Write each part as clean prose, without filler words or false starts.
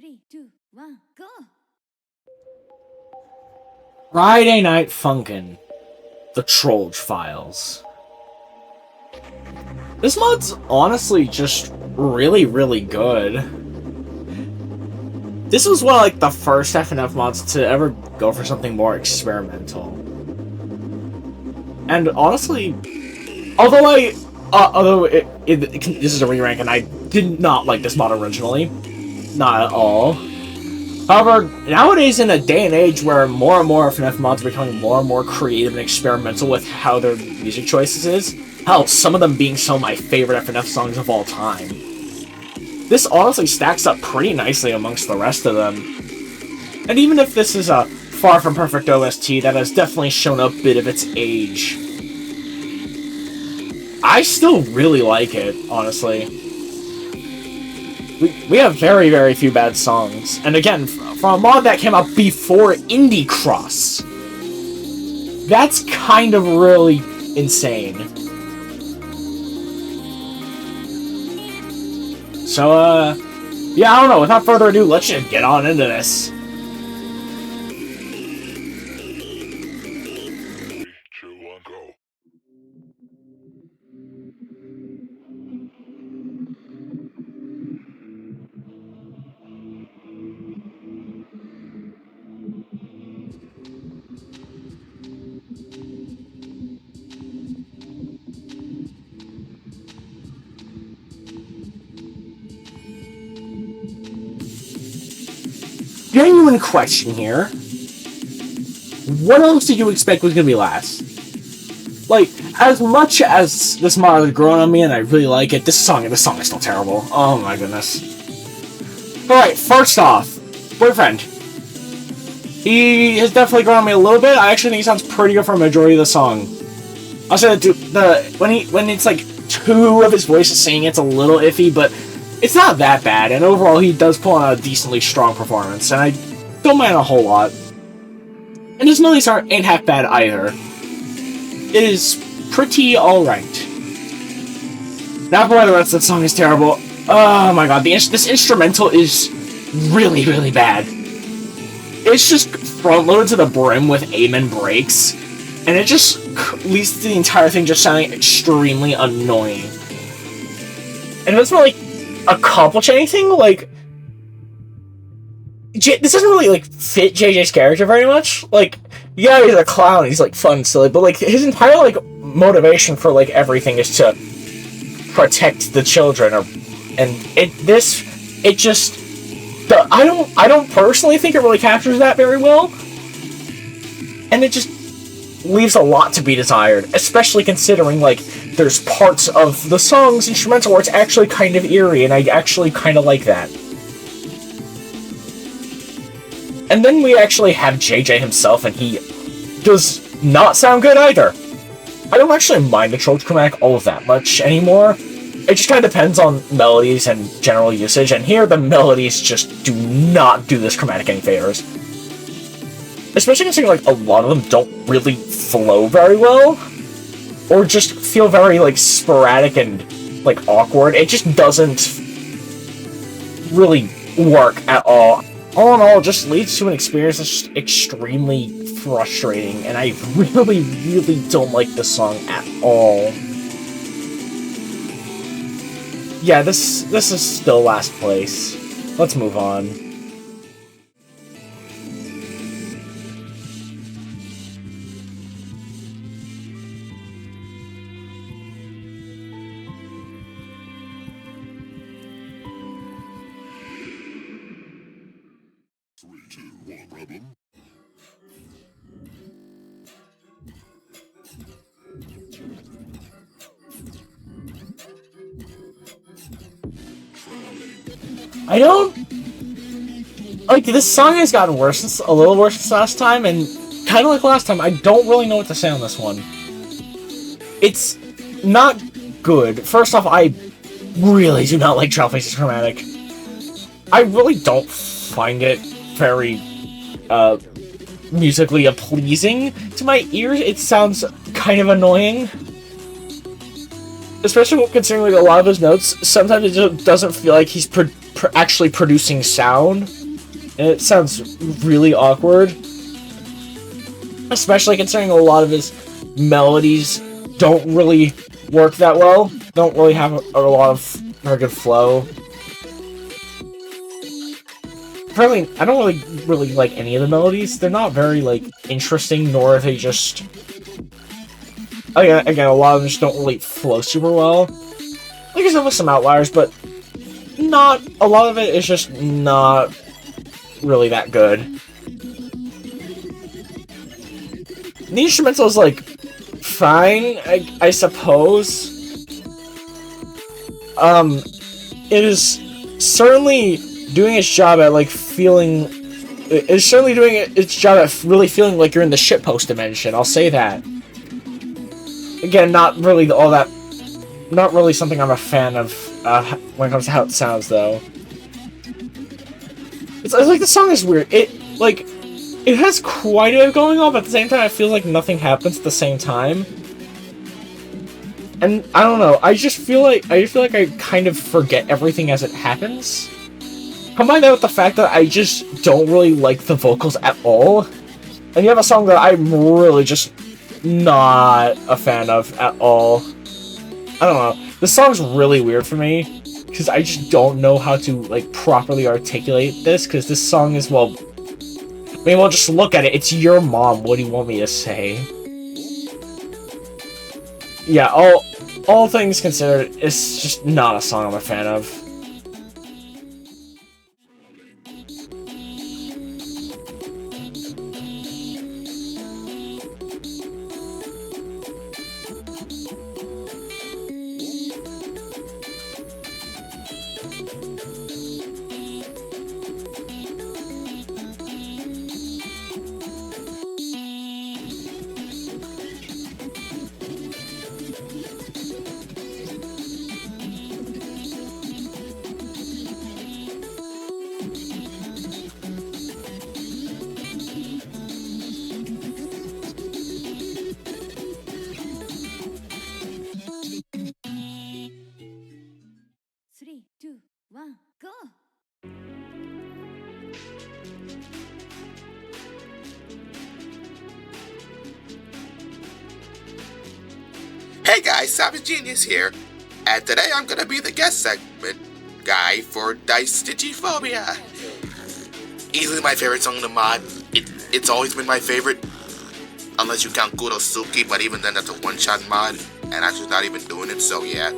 3, 2, 1, go! Friday Night Funkin', the Trollge Files. This mod's honestly just really, really good. This was one of like the first FNF mods to ever go for something more experimental. And honestly, although this is a re-rank and I did not like this mod originally, not at all. However, nowadays in a day and age where more and more FNF mods are becoming more and more creative and experimental with how their music choices is, hell, some of them being some of my favorite FNF songs of all time, this honestly stacks up pretty nicely amongst the rest of them. And even if this is a far from perfect OST that has definitely shown a bit of its age, I still really like it, honestly. We have very, very few bad songs. And again, from a mod that came out before Indie Cross, that's kind of really insane. So, yeah, I don't know. Without further ado, let's just get on into this. Genuine question here. What else did you expect was gonna be last? Like, as much as this mod has grown on me and I really like it, this song is still terrible. Oh my goodness. Alright, first off, Boyfriend. He has definitely grown on me a little bit. I actually think he sounds pretty good for a majority of the song. I'll say that when it's like two of his voices singing, it's a little iffy, but it's not that bad, and overall he does pull on a decently strong performance, and I don't mind a whole lot. And his melodies ain't half bad either. It is pretty alright. Now for why the rest of the song is terrible. Oh my god, this instrumental is really, really bad. It's just front-loaded to the brim with amen breaks, and it just leads to the entire thing just sounding extremely annoying. And if it's not like accomplish anything, like this doesn't really like fit JJ's character very much. Like, yeah, he's a clown, he's like fun and silly, but like his entire like motivation for like everything is to protect the children, I don't personally think it really captures that very well, and it just leaves a lot to be desired, especially considering like there's parts of the song's instrumental where it's actually kind of eerie, and I actually kind of like that. And then we actually have JJ himself, and he does not sound good either. I don't actually mind the Trollge chromatic all that much anymore. It just kind of depends on melodies and general usage, and here the melodies just do not do this chromatic any favors. Especially considering like a lot of them don't really flow very well, or just feel very like sporadic and like awkward. It just doesn't really work at all. All in all, it just leads to an experience that's just extremely frustrating, and I really, really don't like this song at all. Yeah, this is still last place. Let's move on. I don't like this song has gotten worse a little worse since last time, and kind of like last time, I don't really know what to say on this one. It's not good. First off, I really do not like Trollge's chromatic. I really don't find it very musically pleasing to my ears. It sounds kind of annoying. Especially considering like a lot of his notes, sometimes it just doesn't feel like he's actually producing sound. And it sounds really awkward. Especially considering a lot of his melodies don't really work that well. Don't really have a lot of very good flow. Apparently, I don't really like any of the melodies. They're not very, like, interesting, nor are they just... Again, a lot of them just don't really flow super well. Like I said, with some outliers, but not... A lot of it is just not really that good. The instrumental is, like, fine, I suppose. It is certainly doing its job at, like, feeling... It's certainly doing its job at really feeling like you're in the shitpost dimension, I'll say that. Again, not really all that... Not really something I'm a fan of, when it comes to how it sounds, though. It's like, the song is weird. It has quite a bit going on, but at the same time, I feel like nothing happens at the same time. And, I don't know, I just feel like I kind of forget everything as it happens. Combine that with the fact that I just don't really like the vocals at all. And you have a song that I'm really just not a fan of at all. I don't know. This song's really weird for me, because I just don't know how to, like, properly articulate this, because this song is, well... I mean, well, just look at it. It's your mom. What do you want me to say? Yeah, all things considered, it's just not a song I'm a fan of. Three, two, one, go! Hey guys, Savage Genius here, and today I'm gonna be the guest segment guy for Dice Digiphobia. Easily my favorite song in the mod. It's always been my favorite, unless you count Kurosuke, but even then that's a one-shot mod, and actually not even doing it, so yeah.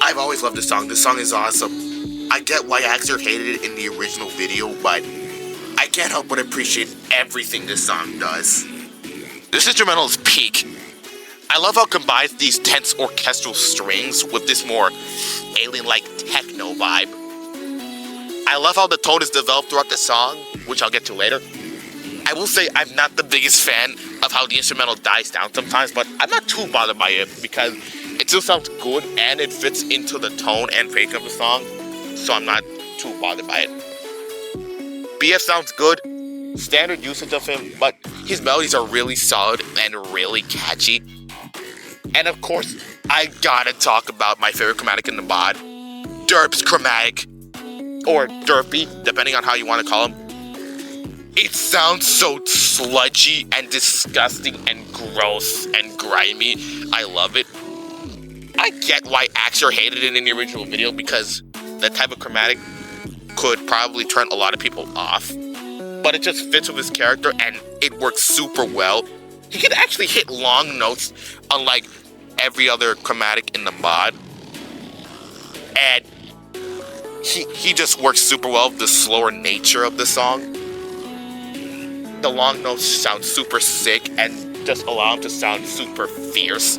I've always loved this song. This song is awesome. I get why Axer hated it in the original video, but I can't help but appreciate everything this song does. This instrumental is peak. I love how it combines these tense orchestral strings with this more alien-like techno vibe. I love how the tone is developed throughout the song, which I'll get to later. I will say I'm not the biggest fan of how the instrumental dies down sometimes, but I'm not too bothered by it because it still sounds good and it fits into the tone and pace of the song, so I'm not too bothered by it. BF sounds good, standard usage of him, but his melodies are really solid and really catchy. And of course, I gotta talk about my favorite chromatic in the mod, Derp's chromatic, or Derpy, depending on how you want to call him. It sounds so sludgy and disgusting and gross and grimy. I love it. I get why Axer hated it in the original video because that type of chromatic could probably turn a lot of people off. But it just fits with his character and it works super well. He can actually hit long notes unlike every other chromatic in the mod. And he just works super well with the slower nature of the song. The long notes sound super sick and just allow him to sound super fierce.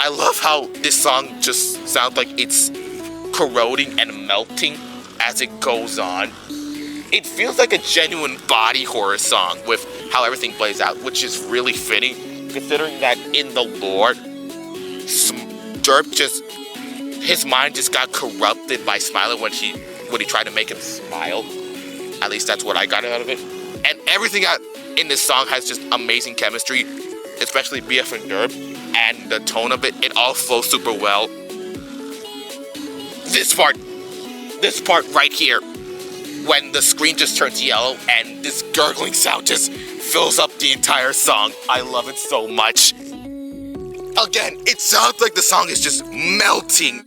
I love how this song just sounds like it's corroding and melting as it goes on. It feels like a genuine body horror song with how everything plays out, which is really fitting, considering that in the lore, Derp his mind just got corrupted by Smiler when he tried to make him smile. At least that's what I got out of it. And everything in this song has just amazing chemistry, especially BF and Derp, and the tone of it all flows super well. This part right here, when the screen just turns yellow and this gurgling sound just fills up the entire song. I love it so much. Again, it sounds like the song is just melting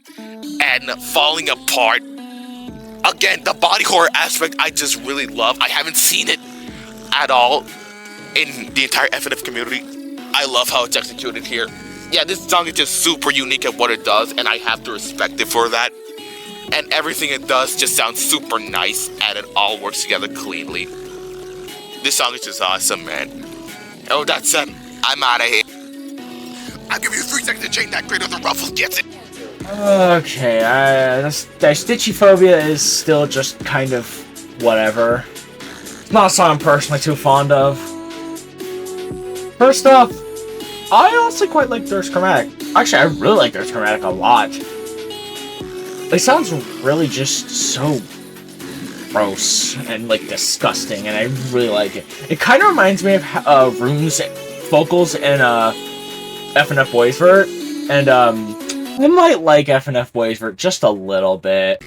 and falling apart. Again, the body horror aspect I just really love. I haven't seen it at all in the entire FNF community. I love how it's executed here. Yeah, this song is just super unique at what it does, and I have to respect it for that. And everything it does just sounds super nice, and it all works together cleanly. This song is just awesome, man. And with that said, I'm out of here. I'll give you 3 seconds to change that Cradle of the Ruffles gets it. Okay, Stitchyphobia is still just kind of whatever. It's not a song I'm personally too fond of. First off, I honestly quite like Dirt's Chromatic. Actually, I really like Dirt's Chromatic a lot. It sounds really just so gross and like disgusting, and I really like it. It kind of reminds me of Rune's vocals in FNF Boysvert, and I might like FNF Boysvert just a little bit.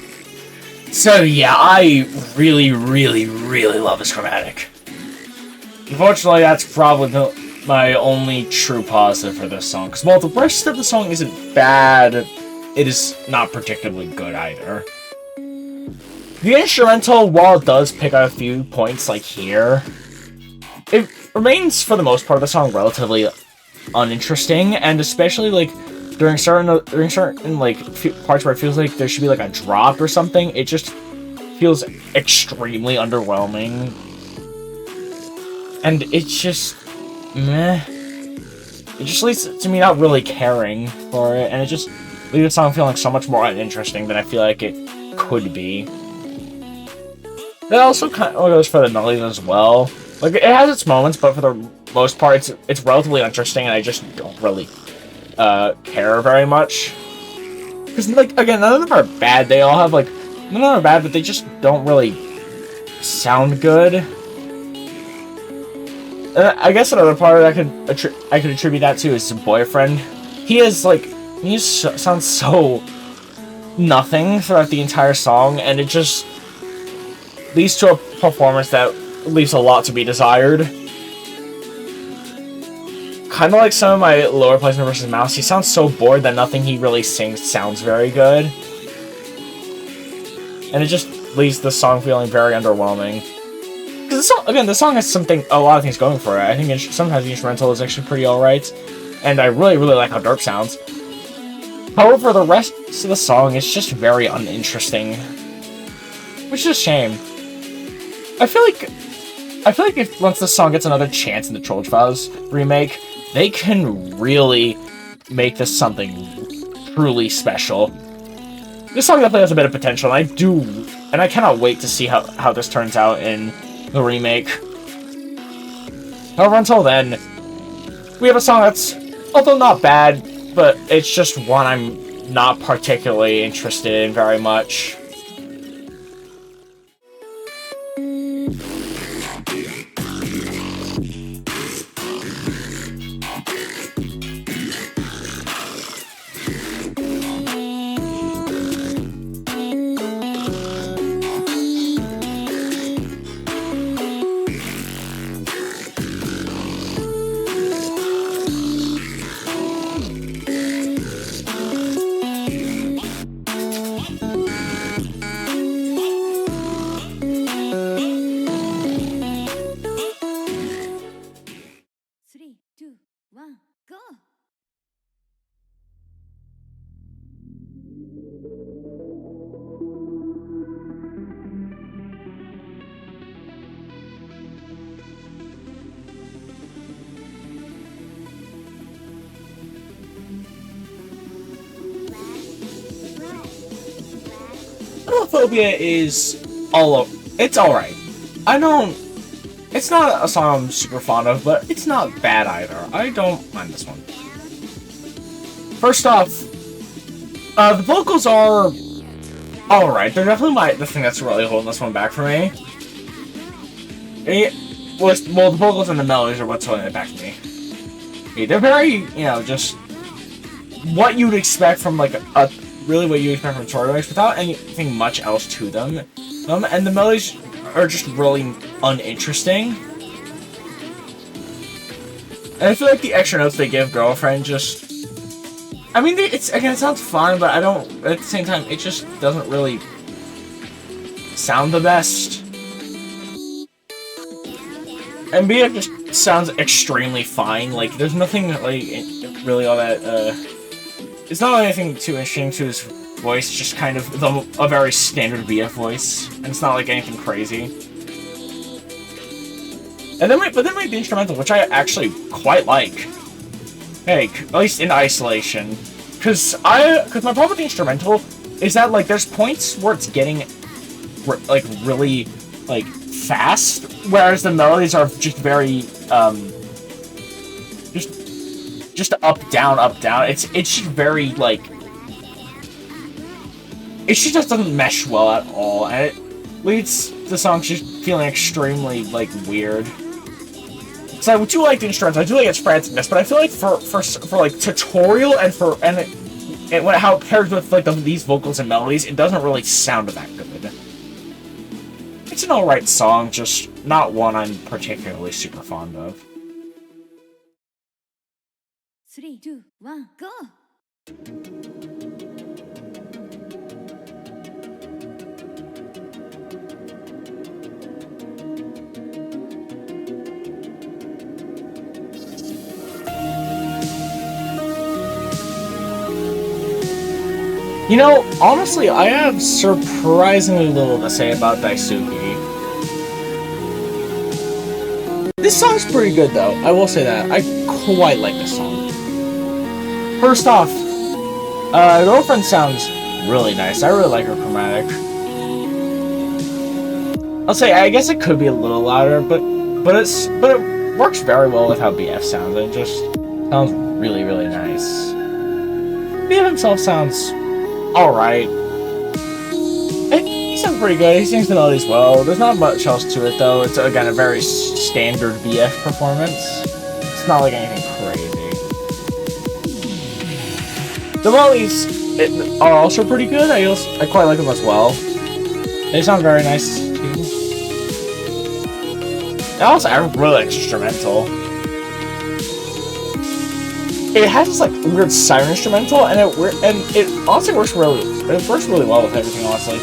So yeah, I really, really, really love this chromatic. Unfortunately, that's probably my only true positive for this song, because while the rest of the song isn't bad, it is not particularly good either. The instrumental, while it does pick out a few points like here, it remains for the most part of the song relatively uninteresting, and especially like during certain like parts where it feels like there should be like a drop or something, it just feels extremely underwhelming, and it's just meh. It just leads to me not really caring for it, and it just leaves the song feeling so much more uninteresting than I feel like it could be. That also kind of goes for the Nullies as well. Like, it has its moments, but for the most part, it's relatively interesting, and I just don't really care very much. Because, like, again, none of them are bad. They all have, like, none of them are bad, but they just don't really sound good. I guess another part I could attribute that to is Boyfriend. He sounds so nothing throughout the entire song, and it just leads to a performance that leaves a lot to be desired. Kind of like some of my lower placement versus Mouse, he sounds so bored that nothing he really sings sounds very good. And it just leaves the song feeling very underwhelming. Because the song has a lot of things going for it. I think sometimes the instrumental is actually pretty alright, and I really, really like how Derp sounds. However, the rest of the song is just very uninteresting, which is a shame. I feel like if once the song gets another chance in the Trollge Files remake, they can really make this something truly special. This song definitely has a bit of potential, and I cannot wait to see how this turns out in the remake. However, until then, we have a song that's, although not bad, but it's just one I'm not particularly interested in very much. Go! Phobia is it's alright. It's not a song I'm super fond of, but it's not bad either. I don't mind this one. First off, the vocals are alright. They're definitely the thing that's really holding this one back for me. Well, the vocals and the melodies are what's holding it back for me. They're very, just what you'd expect from like a really what you expect from Trollge without anything much else to them. And the melodies are just really uninteresting. And I feel like the extra notes they give Girlfriend just... I mean, it sounds fun, but I don't... At the same time, it just doesn't really sound the best. And BF just sounds extremely fine. Like, there's nothing, like, really all that, it's not anything too interesting to his voice, just kind of a very standard BF voice. And it's not, like, anything crazy. And then the instrumental, which I actually quite like. Hey, at least in isolation. Cause my problem with the instrumental is that, like, there's points where it's getting, like, really, like, fast, whereas the melodies are just very, just up, down, up, down. It's just very, like, it just doesn't mesh well at all, and it leads the song just feeling extremely, like, weird. So I do like the instruments, I do like its franticness, but I feel like for like tutorial and how it pairs with like these vocals and melodies, it doesn't really sound that good. It's an alright song, just not one I'm particularly super fond of. 3, 2, 1, go! You know, honestly, I have surprisingly little to say about Daisuke. This song's pretty good, though. I will say that. I quite like this song. First off, Girlfriend sounds really nice. I really like her chromatic. I'll say, I guess it could be a little louder, but it works very well with how BF sounds. It just sounds really, really nice. BF himself sounds alright. He sounds pretty good. He sings the melodies well. There's not much else to it, though. It's, again, a very standard BF performance. It's not like anything crazy. The melodies are also pretty good. I quite like them as well. They sound very nice, too. And also, I really like instrumental. It has this like weird siren instrumental, and it honestly works really well with everything. Honestly,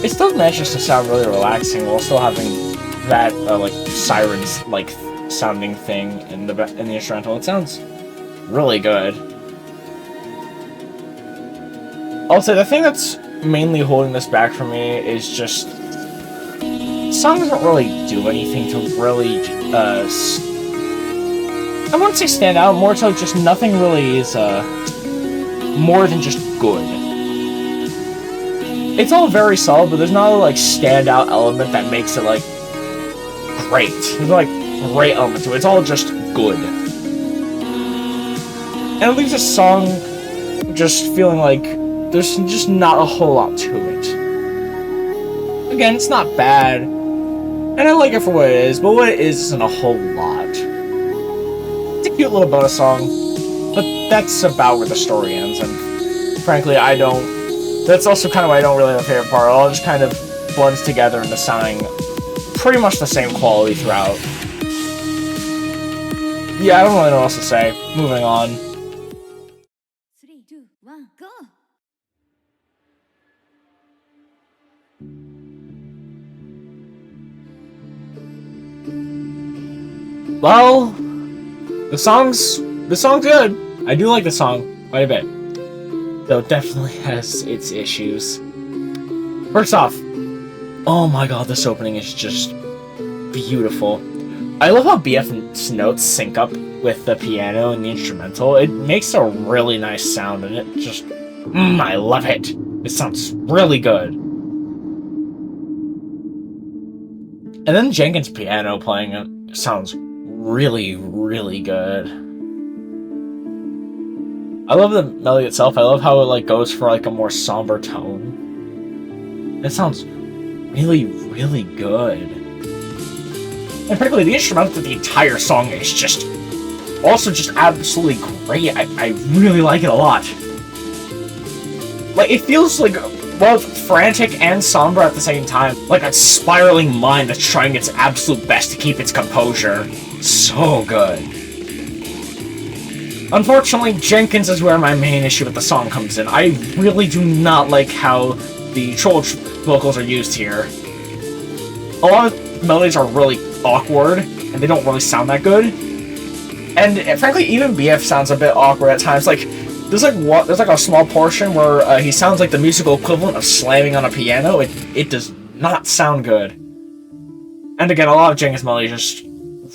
it still manages to sound really relaxing while still having that like sirens like sounding thing in the instrumental. It sounds really good. Also, the thing that's mainly holding this back for me is just the song doesn't really do anything to really I wouldn't say stand out, more so just nothing really is, more than just good. It's all very solid, but there's not a, like, standout element that makes it, like, great. There's no, like, great element to it. It's all just good. And it leaves this song just feeling like there's just not a whole lot to it. Again, it's not bad, and I like it for what it is, but what it is isn't a whole lot. Cute little bonus song, but that's about where the story ends, and frankly, that's also kind of why I don't really have a favorite part. It all just kind of blends together into sounding pretty much the same quality throughout. Yeah, I don't really know what else to say. Moving on. 3, 2, 1, go! Well, the song's good. I do like the song quite a bit, though it definitely has its issues. First off, oh my god, this opening is just beautiful. I love how BF's notes sync up with the piano and the instrumental. It makes a really nice sound, and it just, I love it. It sounds really good. And then Jenkins' piano playing it sounds really, really good. I love the melody itself. I love how it like goes for like a more somber tone. It sounds really, really good. And frankly, the instrumental of the entire song is just also just absolutely great. I really like it a lot. Like, it feels like both frantic and somber at the same time. Like a spiraling mind that's trying its absolute best to keep its composure. So good. Unfortunately, Jenkins is where my main issue with the song comes in. I really do not like how the Trollge vocals are used here. A lot of melodies are really awkward, and they don't really sound that good. And frankly, even BF sounds a bit awkward at times. Like, there's like a small portion where he sounds like the musical equivalent of slamming on a piano. It does not sound good. And again, a lot of Jenkins melodies are just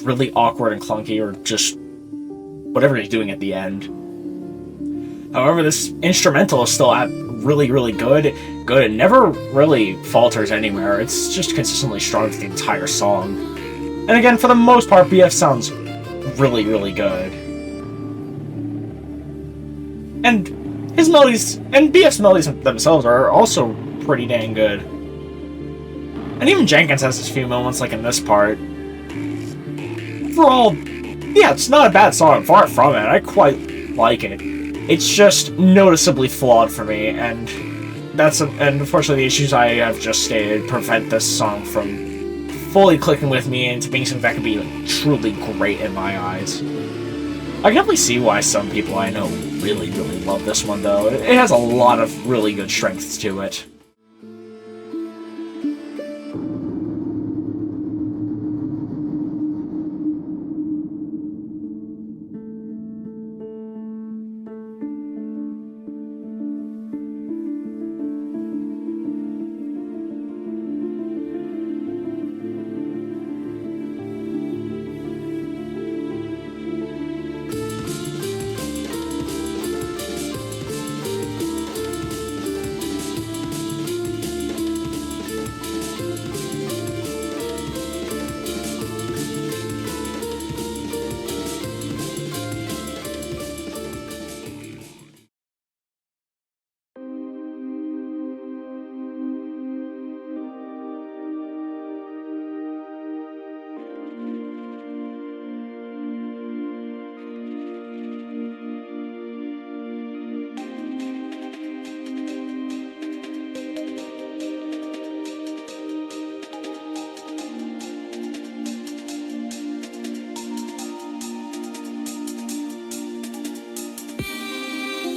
really awkward and clunky, or just whatever he's doing at the end. However, this instrumental is still really, really good. It never really falters anywhere. It's just consistently strong for the entire song. And again, for the most part, BF sounds really, really good. And his melodies, and BF's melodies themselves are also pretty dang good. And even Jenkins has his few moments, like in this part. Overall, yeah, it's not a bad song, far from it. I quite like it. It's just noticeably flawed for me, and and unfortunately the issues I have just stated prevent this song from fully clicking with me into being something that could be like, truly great in my eyes. I can definitely see why some people I know really, really love this one, though. It has a lot of really good strengths to it.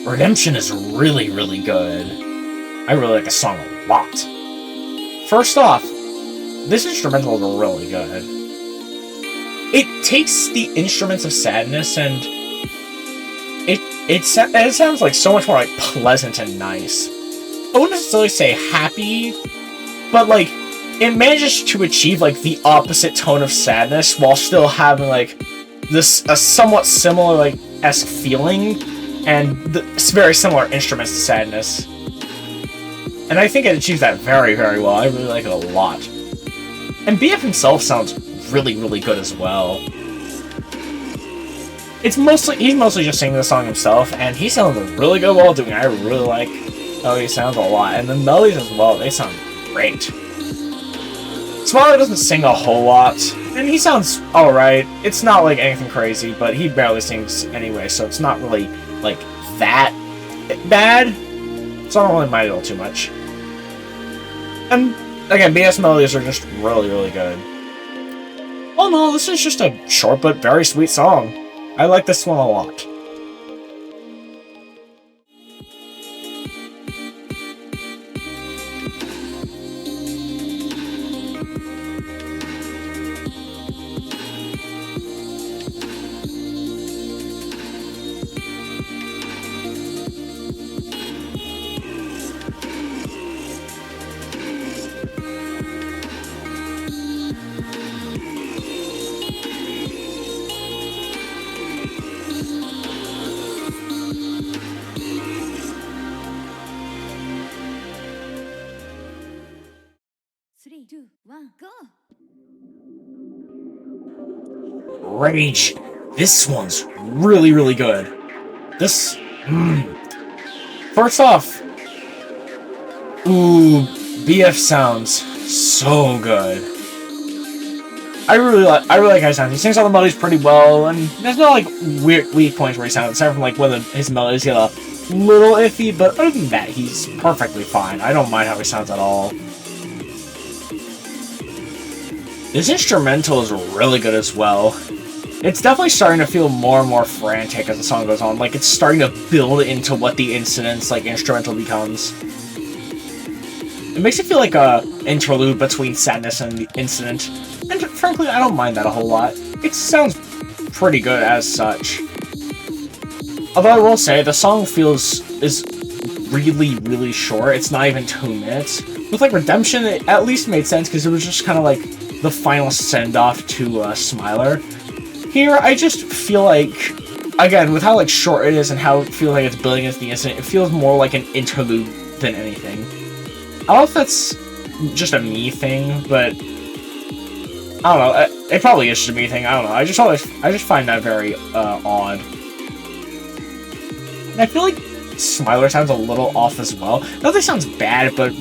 Redemption is really, really good. I really like the song a lot. First off, this instrumental is really good. It takes the instruments of sadness and it sounds like so much more like pleasant and nice. I wouldn't necessarily say happy, but like it manages to achieve like the opposite tone of sadness while still having like a somewhat similar like esque feeling. And very similar instruments to sadness. And I think it achieves that very, very well. I really like it a lot. And BF himself sounds really, really good as well. He's mostly just singing the song himself, and he sounds really good while doing it. I really like how he sounds a lot. And the melodies as well, they sound great. Smaller doesn't sing a whole lot, and he sounds alright. It's not like anything crazy, but he barely sings anyway, so it's not really like that bad, so I don't really mind it all too much. And again, BS melodies are just really, really good. Oh no, this is just a short but very sweet song. I like this one a lot. Three, two, one, go! Rage. This one's really, really good. This... First off... Ooh, BF sounds so good. I really like how he sounds. He sings all the melodies pretty well, and there's no like weird weak points where he sounds, aside from like when his melodies get a little iffy, but other than that, he's perfectly fine. I don't mind how he sounds at all. This instrumental is really good as well. It's definitely starting to feel more and more frantic as the song goes on. Like, it's starting to build into what the incident's, like, instrumental becomes. It makes it feel like a interlude between sadness and the incident. And frankly, I don't mind that a whole lot. It sounds pretty good as such. Although I will say, the song is really, really short. It's not even 2 minutes. With, like, Redemption, it at least made sense because it was just kind of like the final send-off to Smiler. Here, I just feel like, again, with how, like, short it is and how it feels like it's building into the incident, it feels more like an interlude than anything. I don't know if that's just a me thing, but I don't know. It probably is just a me thing. I don't know. I just find that very odd. And I feel like Smiler sounds a little off as well. Not that it sounds bad, but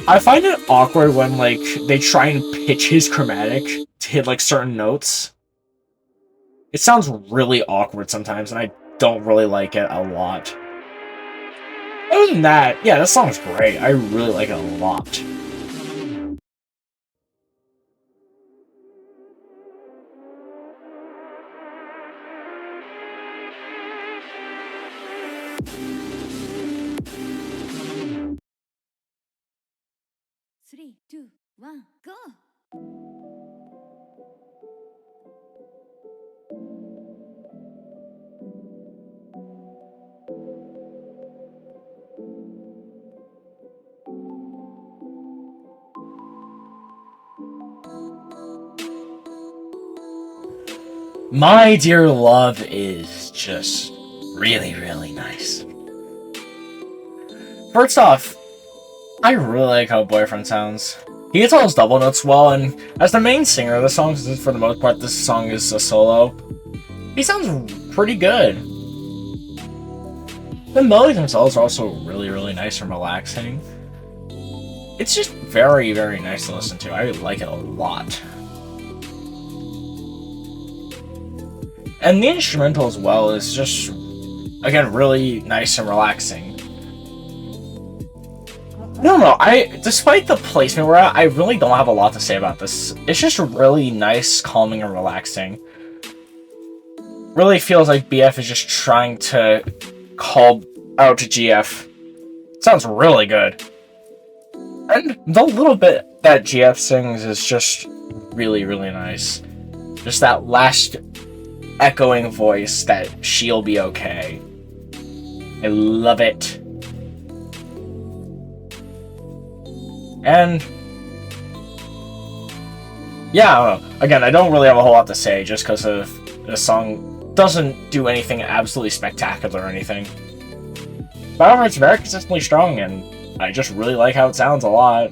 I find it awkward when, like, they try and pitch his chromatic to hit, like, certain notes. It sounds really awkward sometimes, and I don't really like it a lot. Other than that, yeah, this song's great. I really like it a lot. Three, two, one, go! My Dear Love is just really, really nice. First off, I really like how Boyfriend sounds. He hits all his double notes well, and as the main singer of the song, since for the most part this song is a solo, he sounds pretty good. The melodies themselves are also really, really nice and relaxing. It's just very, very nice to listen to. I like it a lot. And the instrumental as well is just, again, really nice and relaxing. I don't know, despite the placement we're at, I really don't have a lot to say about this. It's just really nice, calming, and relaxing. Really feels like BF is just trying to call out to GF. Sounds really good. And the little bit that GF sings is just really, really nice. Just that last echoing voice that she'll be okay. I love it. And yeah, I don't know. Again, I don't really have a whole lot to say just because of the song doesn't do anything absolutely spectacular or anything. But however, it's very consistently strong, and I just really like how it sounds a lot.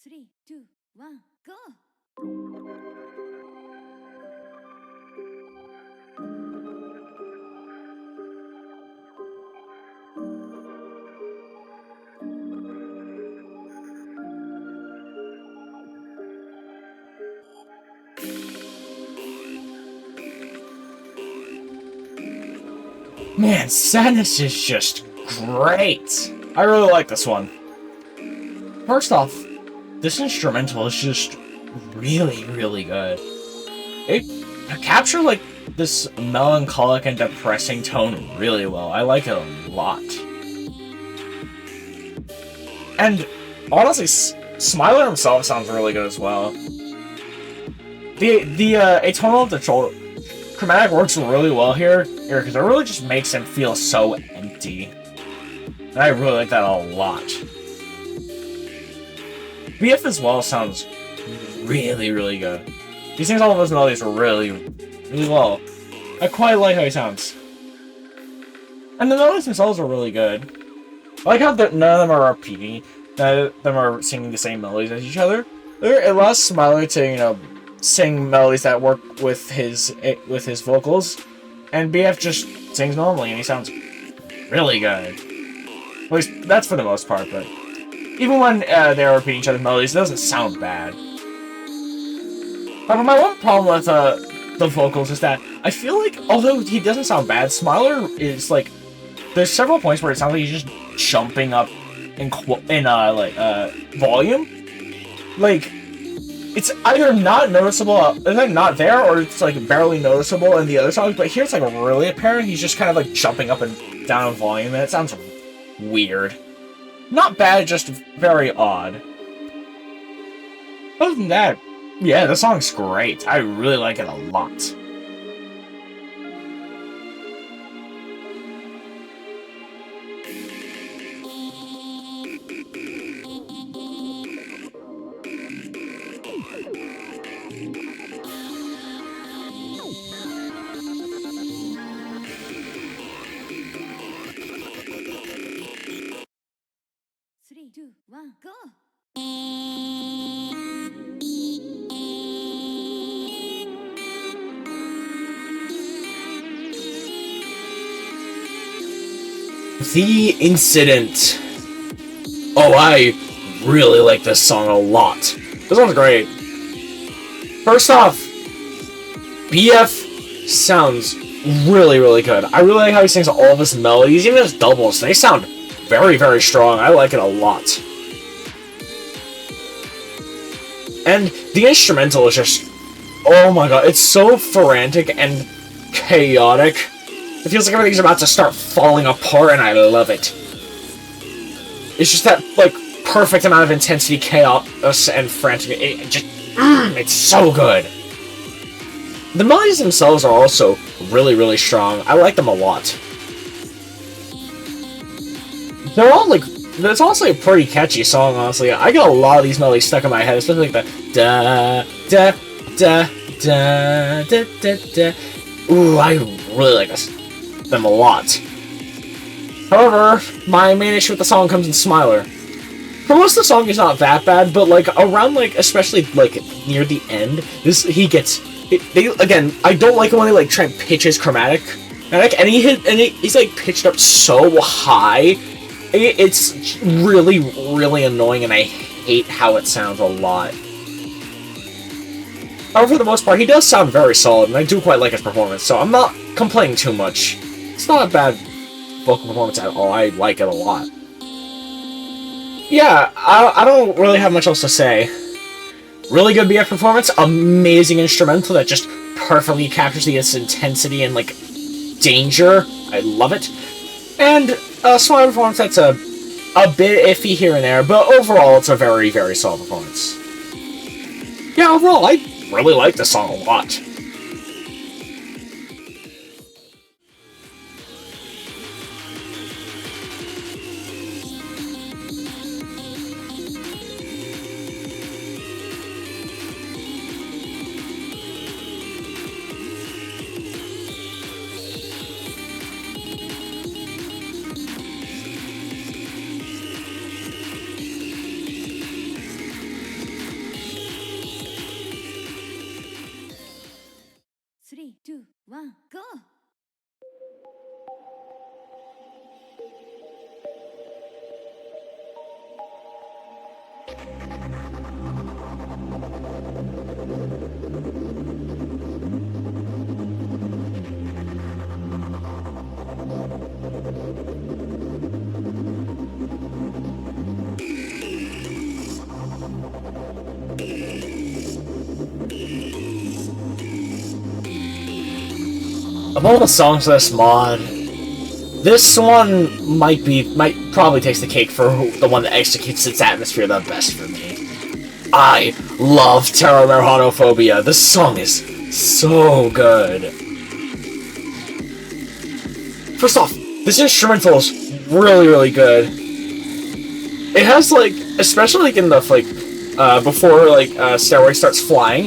Three, two, one, go! Man, Sadness is just great! I really like this one. First off, this instrumental is just really, really good. It captured, like, this melancholic and depressing tone really well. I like it a lot. And honestly, Smiler himself sounds really good as well. The atonal chromatic works really well here because it really just makes him feel so empty. And I really like that a lot. BF as well sounds really, really good. He sings all of those melodies really, really well. I quite like how he sounds. And the melodies themselves are really good. I like how none of them are repeating. None of them are singing the same melodies as each other. It allows Smiler to, you know, sing melodies that work with his vocals, and BF just sings normally, and he sounds really good. At least that's for the most part. But even when they're repeating each other's melodies, it doesn't sound bad. However, my one problem with the vocals is that I feel like although he doesn't sound bad, Smiler is like there's several points where it sounds like he's just jumping up in volume. Like, it's either not noticeable, it's either not there, or it's like barely noticeable in the other songs, but here it's like really apparent. He's just kind of like jumping up and down in volume, and it sounds weird. Not bad, just very odd. Other than that, yeah, the song's great. I really like it a lot. Three, two, one, go! The Incident. Oh, I really like this song a lot. This one's great. First off, BF sounds really, really good. I really like how he sings all of his melodies, even his doubles. They sound very, very strong. I like it a lot. And the instrumental is just, oh my god, it's so frantic and chaotic. It feels like everything's about to start falling apart, and I love it. It's just that, like, perfect amount of intensity, chaos, and frantic. It's so good. The melodies themselves are also really, really strong. I like them a lot. They're all, like, it's honestly a pretty catchy song, honestly. I get a lot of these melodies stuck in my head, especially like the da-da-da-da-da-da-da. Ooh, I really like them a lot. However, my main issue with the song comes in Smiler. For most of the song, it's not that bad, but like around like especially like near the end, he gets. Again, I don't like it when they like try and pitch his chromatic, and he's like pitched up so high. It's really, really annoying, and I hate how it sounds a lot. However, for the most part, he does sound very solid, and I do quite like his performance, so I'm not complaining too much. It's not a bad vocal performance at all. I like it a lot. Yeah, I don't really have much else to say. Really good BF performance, amazing instrumental that just perfectly captures its intensity and, like, danger. I love it. And a small performance that's a bit iffy here and there, but overall it's a very, very solid performance. Yeah, overall, I really like this song a lot. Three, two, one, go! Of all the songs of this mod, this one might probably takes the cake for the one that executes its atmosphere the best for me. I love Terror Merhanophobia. This song is so good. First off, this instrumental is really, really good. It has, like, especially, like, in the, like, before, like, Stairway starts flying,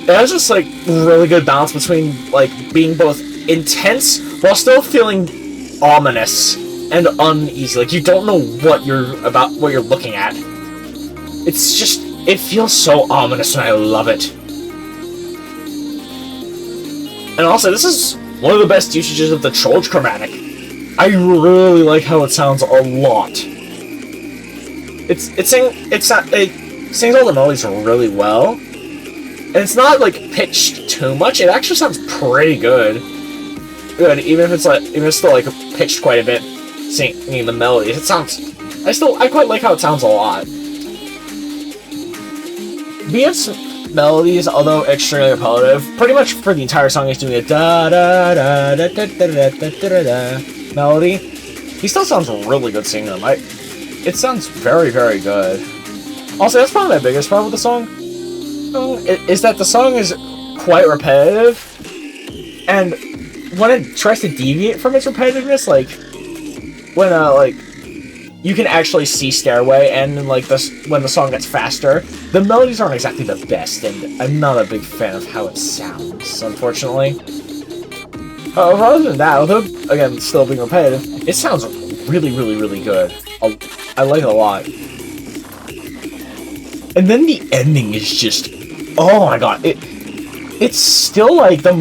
it has this, like, really good balance between, like, being both intense while still feeling ominous and uneasy. Like, you don't know what you're looking at. It's just, it feels so ominous and I love it. And also, this is one of the best usages of the Trollge chromatic. I really like how it sounds a lot. It sings all the melodies really well, and it's not like pitched too much. It actually sounds pretty good. Even if it's still like pitched quite a bit, singing the melodies. It sounds. I quite like how it sounds a lot. BF's melodies, although extremely repetitive, pretty much for the entire song he's doing a da da da da da da da da da da melody. He still sounds really good singing them. It sounds very, very good. Also, that's probably my biggest problem with the song. Is that the song is quite repetitive, and when it tries to deviate from its repetitiveness, like when like you can actually see Stairway, and like when the song gets faster, the melodies aren't exactly the best, and I'm not a big fan of how it sounds, unfortunately. Other than that, although again still being repetitive, it sounds really, really, really good. I like it a lot. And then the ending is just, oh my god, it's still like the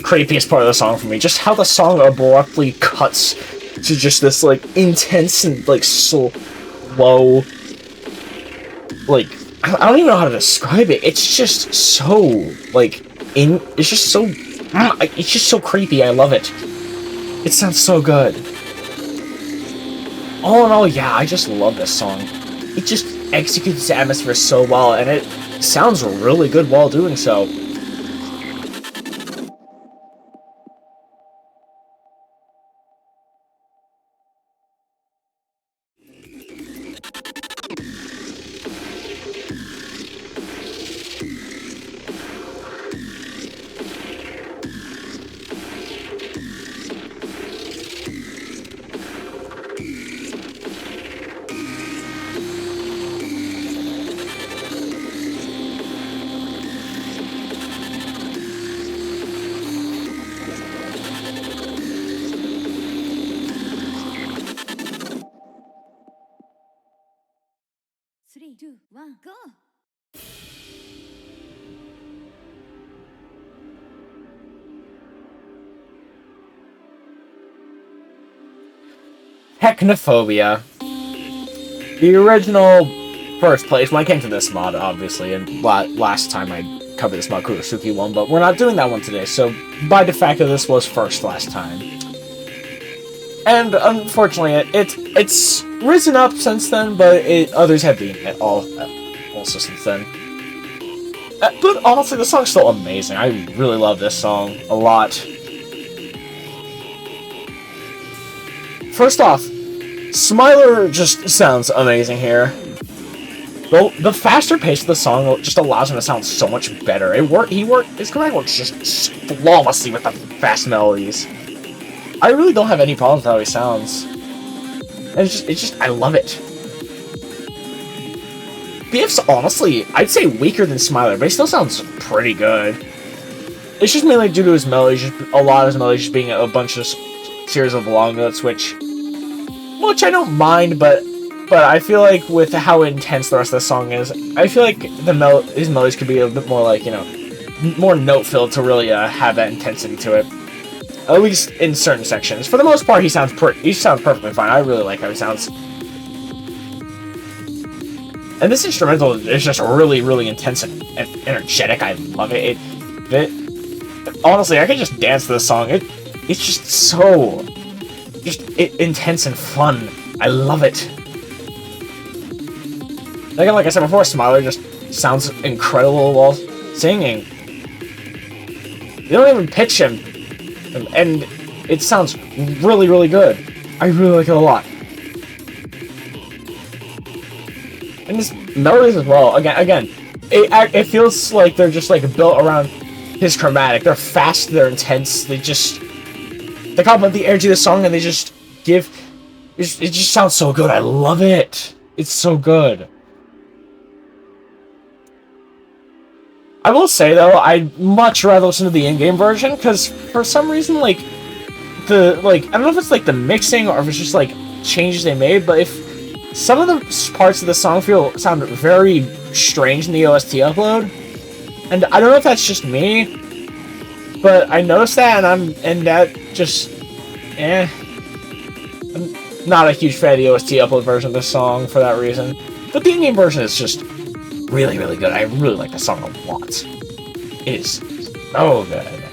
creepiest part of the song for me. Just how the song abruptly cuts to just this like intense and like slow, like I don't even know how to describe it. It's just so like it's just so creepy. I love it. It sounds so good. All in all, yeah, I just love this song. It just executes the atmosphere so well, and it sounds really good while doing so. Three, two, one, go! Technophobia. The original first place, when I came to this mod, obviously, and last time I covered this mod, Kurosuke one, but we're not doing that one today, so by de facto this was first last time. And unfortunately, it's risen up since then, but others have been it also since then. But honestly, the song's still amazing. I really love this song a lot. First off, Smiler just sounds amazing here. The faster pace of the song just allows him to sound so much better. His command works just flawlessly with the fast melodies. I really don't have any problems with how he sounds. And it's just, I love it. BF's honestly, I'd say weaker than Smiler, but he still sounds pretty good. It's just mainly due to his melodies, a lot of his melodies just being a bunch of series of long notes, which I don't mind, but I feel like with how intense the rest of the song is, I feel like his melodies could be a bit more like, more note-filled to really have that intensity to it. At least in certain sections. For the most part, he sounds perfectly fine. I really like how he sounds. And this instrumental is just really, really intense and energetic. I love it. Honestly, I could just dance to this song. It's just so intense and fun. I love it. Again, like I said before, Smiler just sounds incredible while singing. You don't even pitch him. And it sounds really, really good. I really like it a lot. And his melodies as well. Again, it feels like they're just like built around his chromatic. They're fast, they're intense. They just they complement the energy of the song, and they just give... It just sounds so good. I love it. It's so good. I will say, though, I'd much rather listen to the in-game version, because for some reason, like, I don't know if it's, like, the mixing, or if it's just, like, changes they made, but if some of the parts of the song sound very strange in the OST upload, and I don't know if that's just me, but I noticed that, and that just, I'm not a huge fan of the OST upload version of this song for that reason, but the in-game version is just really, really good. I really like the song a lot. It is so good.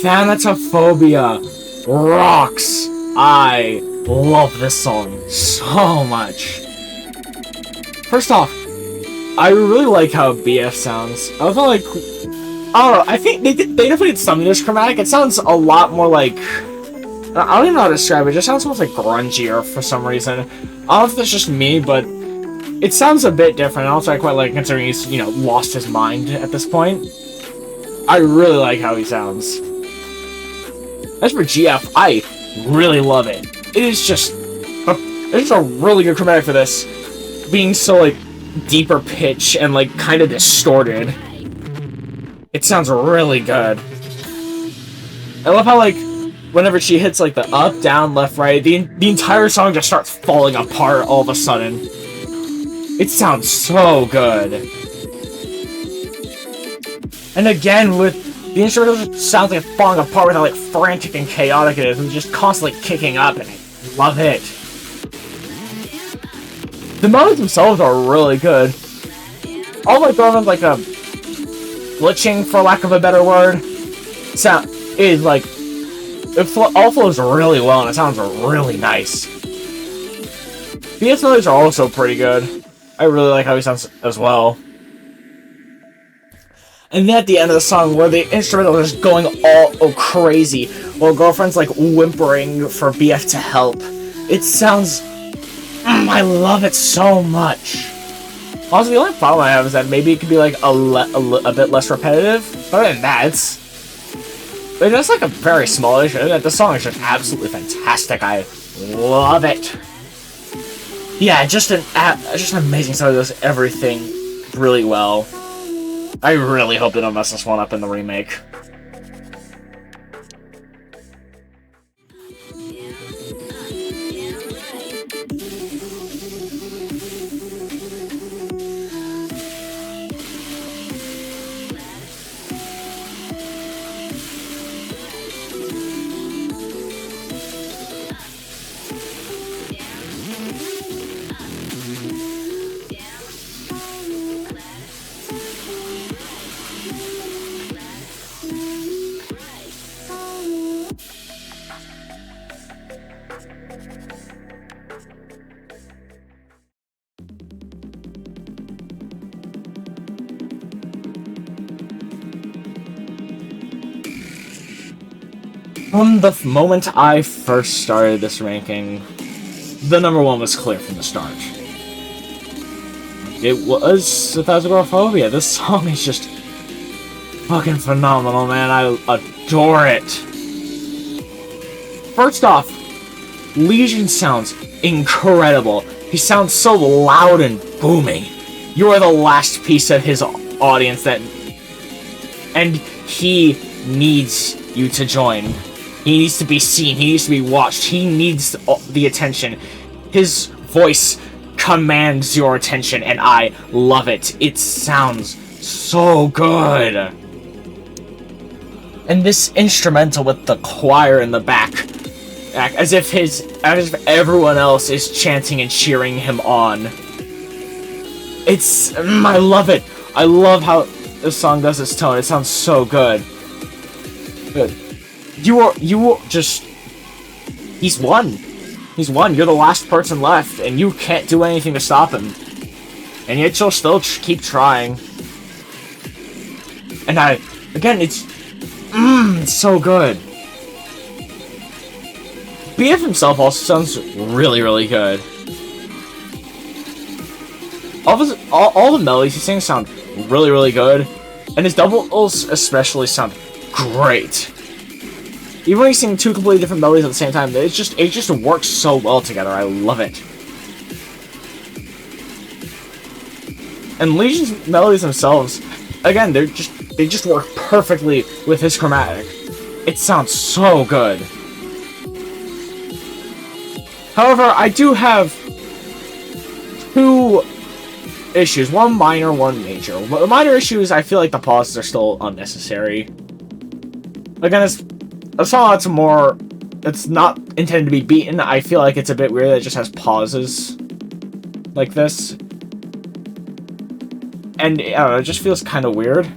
Thanatophobia rocks. I love this song so much. First off, I really like how BF sounds. I feel like, I don't know, I think they definitely did something to this chromatic. It sounds a lot more like, I don't even know how to describe it. It just sounds almost like grungier for some reason. I don't know if that's just me, but it sounds a bit different. And also, I quite like considering he's, you know, lost his mind at this point. I really like how he sounds. As for GF, I really love it. It is just a really good chromatic for this, being so, like, deeper pitch and, like, kind of distorted. It sounds really good. I love how, like, whenever she hits, like, the up, down, left, right, the entire song just starts falling apart all of a sudden. It sounds so good. And again, with the instrumental sounds like it's falling apart with how, like, frantic and chaotic it is, and just constantly kicking up, and I love it. The melodies themselves are really good. All, like, going on, like, a glitching, for lack of a better word, sound is, like, all flows really well, and it sounds really nice. BS melodies are also pretty good. I really like how he sounds as well. And then at the end of the song, where the instrumental is just going all crazy, while girlfriend's, like, whimpering for BF to help. It sounds... I love it so much. Also, the only problem I have is that maybe it could be, like, a bit less repetitive. But other than that, it's like a very small issue. The song is just absolutely fantastic. I love it. Yeah, just an amazing song that does everything really well. I really hope they don't mess this one up in the remake. From the moment I first started this ranking, the number one was clear from the start. It was Agoraphobia. This song is just fucking phenomenal, man. I adore it. First off, Legion sounds incredible. He sounds so loud and booming. You are the last piece of his audience and he needs you to join. He needs to be seen. He needs to be watched. He needs the attention. His voice commands your attention, and I love it. It sounds so good. And this instrumental with the choir in the back as if everyone else is chanting and cheering him on. It's I love it. I love how this song does its tone. It sounds so good. Good. You are just. He's won. He's won. You're the last person left, and you can't do anything to stop him. And yet you'll still keep trying. And again, it's so good. BF himself also sounds really, really good. All the melodies he sings sound really, really good, and his doubles especially sound great. Even when he's singing two completely different melodies at the same time, it just works so well together. I love it. And Legion's melodies themselves, again, they just work perfectly with his chromatic. It sounds so good. However, I do have two issues. One minor, one major. The minor issue is I feel like the pauses are still unnecessary. Again, it's a song that's more... It's not intended to be beaten. I feel like it's a bit weird that it just has pauses like this. And, I don't know, it just feels kind of weird.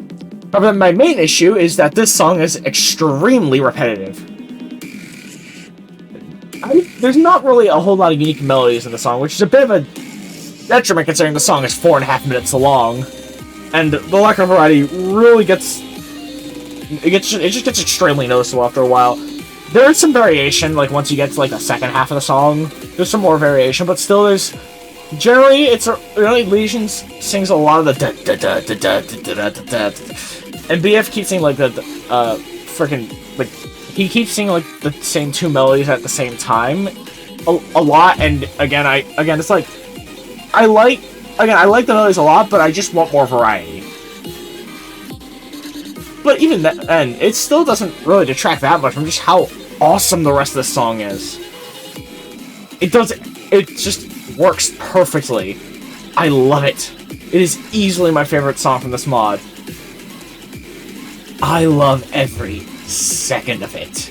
However, my main issue is that this song is extremely repetitive. There's not really a whole lot of unique melodies in the song, which is a bit of a detriment considering the song is 4.5 minutes long. And the lack of variety really gets... It just gets extremely noticeable after a while. There is some variation, like once you get to like the second half of the song, there's some more variation, but still there's... Generally, Legion sings a lot of the da-da-da-da-da-da-da-da-da. And BF keeps singing like the freaking, like, he keeps singing like the same two melodies at the same time a lot, and again it's like I like the melodies a lot, but I just want more variety. But even then, it still doesn't really detract that much from just how awesome the rest of the song is. It just works perfectly. I love it. It is easily my favorite song from this mod. I love every second of it.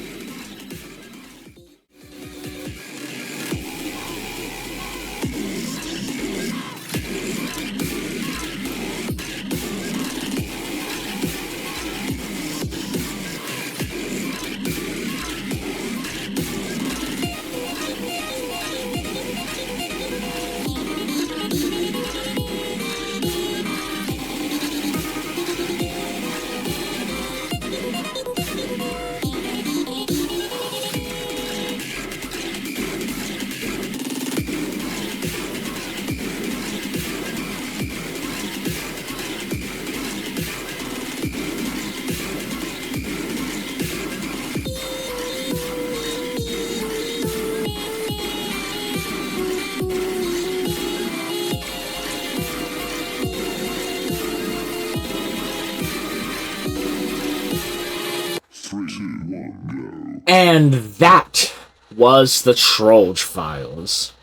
And that was the Trollge Files.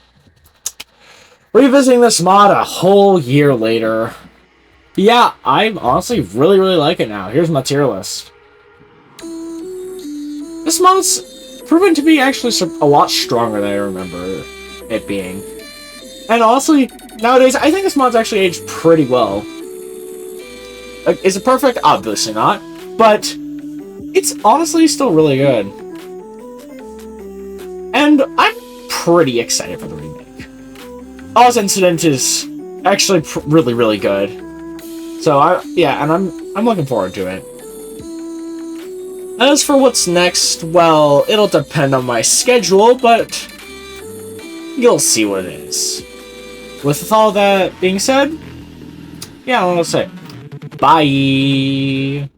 Revisiting this mod a whole year later. Yeah, I honestly really like it now. Here's my tier list. This mod's proven to be actually a lot stronger than I remember it being. And honestly, nowadays, I think this mod's actually aged pretty well. Like, is it perfect? Obviously not. But it's honestly still really good. And I'm pretty excited for the remake. Oz Incident is actually really good. So I'm looking forward to it. As for what's next, well, it'll depend on my schedule, but you'll see what it is. With all that being said, yeah, I'll say bye.